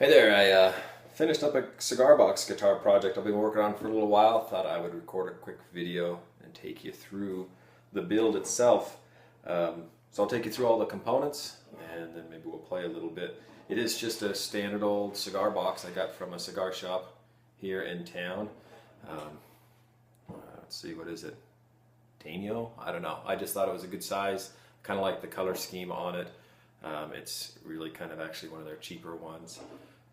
Hey there, I finished up a cigar box guitar project I've been working on for a little while. Thought I would record a quick video and take you through the build itself. So I'll take you through all the components and then maybe we'll play a little bit. It is just a standard old cigar box I got from a cigar shop here in town. Let's see, what is it? Tanio? I don't know. I just thought it was a good size. Kind of like the color scheme on it. It's really kind of actually one of their cheaper ones.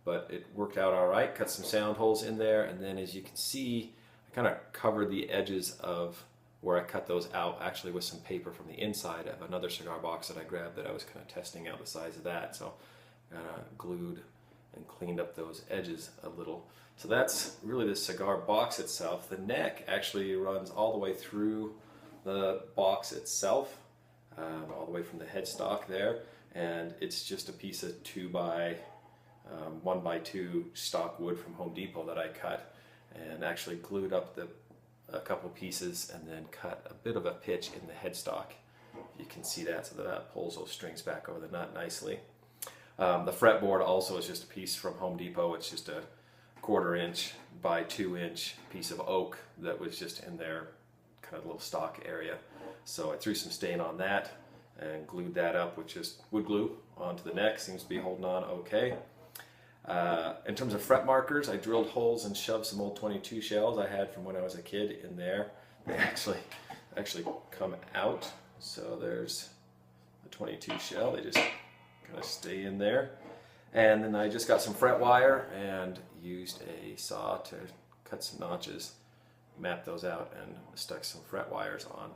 But it worked out all right. Cut some sound holes in there, and then as you can see, I kind of covered the edges of where I cut those out actually with some paper from the inside of another cigar box that I grabbed that I was kind of testing out the size of that. So glued and cleaned up those edges a little. So that's really the cigar box itself. The neck actually runs all the way through the box itself, all the way from the headstock there, and it's just a piece of 1x2 stock wood from Home Depot that I cut and actually glued up a couple pieces and then cut a bit of a pitch in the headstock. You can see that, so that pulls those strings back over the nut nicely. The fretboard also is just a piece from Home Depot. It's just a 1/4 inch by 2 inch piece of oak that was just in their kind of little stock area. So I threw some stain on that and glued that up with just wood glue onto the neck. Seems to be holding on okay. In terms of fret markers, I drilled holes and shoved some old 22 shells I had from when I was a kid in there. They actually come out. So there's a 22 shell. They just kind of stay in there. And then I just got some fret wire and used a saw to cut some notches, map those out, and stuck some fret wires on.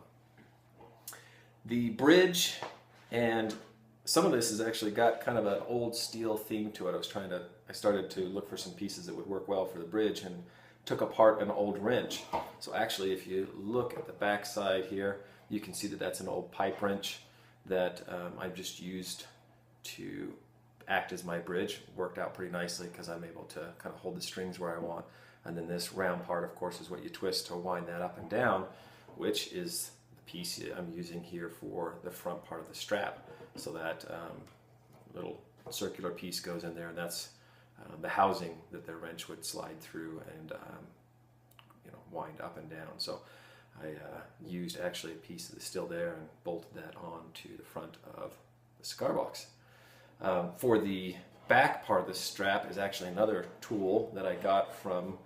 The bridge, and some of this has actually got kind of an old steel theme to it. I started to look for some pieces that would work well for the bridge and took apart an old wrench. So actually, if you look at the back side here, you can see that that's an old pipe wrench that I've just used to act as my bridge. Worked out pretty nicely because I'm able to kind of hold the strings where I want. And then this round part, of course, is what you twist to wind that up and down, which is the piece I'm using here for the front part of the strap. So that little circular piece goes in there, and that's the housing that the wrench would slide through and wind up and down. So I used actually a piece that is still there and bolted that onto the front of the cigar box. For the back part of the strap is actually another tool that I got from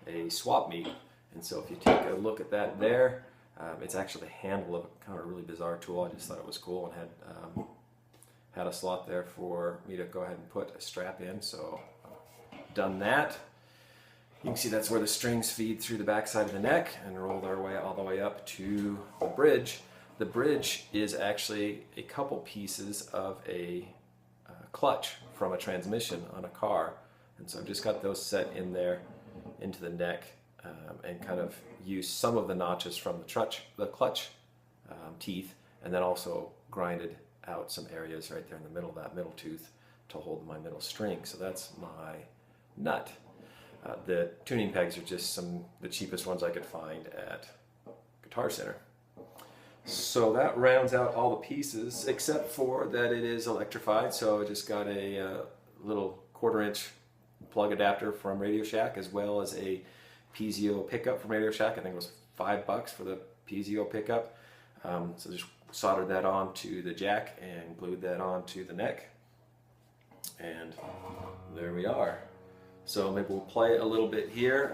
a swap meet. And so if you take a look at that there, it's actually the handle of kind of a really bizarre tool. I just thought it was cool and had a slot there for me to go ahead and put a strap in. So done that. You can see that's where the strings feed through the back side of the neck and roll their way all the way up to the bridge. The bridge is actually a couple pieces of a clutch from a transmission on a car, and so I've just got those set in there into the neck and kind of used some of the notches from the clutch teeth, and then also grinded out some areas right there in the middle of that middle tooth to hold my middle string. So that's my nut. The tuning pegs are just the cheapest ones I could find at Guitar Center. So that rounds out all the pieces, except for that it is electrified. So I just got a little 1/4 inch plug adapter from Radio Shack, as well as a piezo pickup from Radio Shack. I think it was $5 for the piezo pickup. So just soldered that onto the jack and glued that onto the neck. And there we are. So maybe we'll play a little bit here.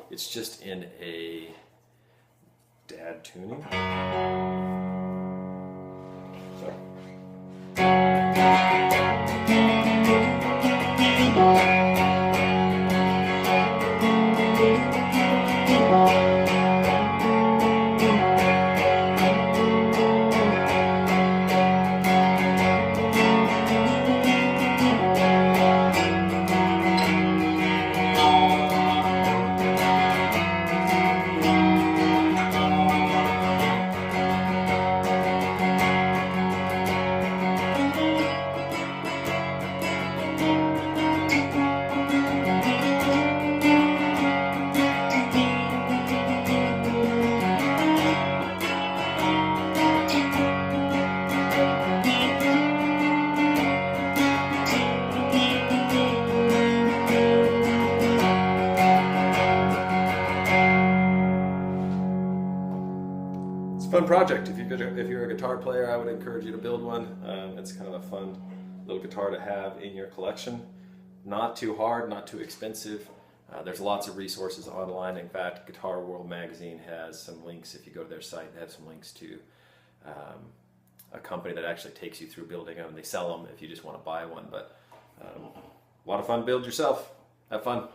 It's just in a dad tuning. So. fun project. If you're a guitar player, I would encourage you to build one. It's kind of a fun little guitar to have in your collection. Not too hard, not too expensive. There's lots of resources online. In fact, Guitar World magazine has some links. If you go to their site, they have some links to a company that actually takes you through building them. They sell them if you just want to buy one. But a lot of fun. Build yourself. Have fun.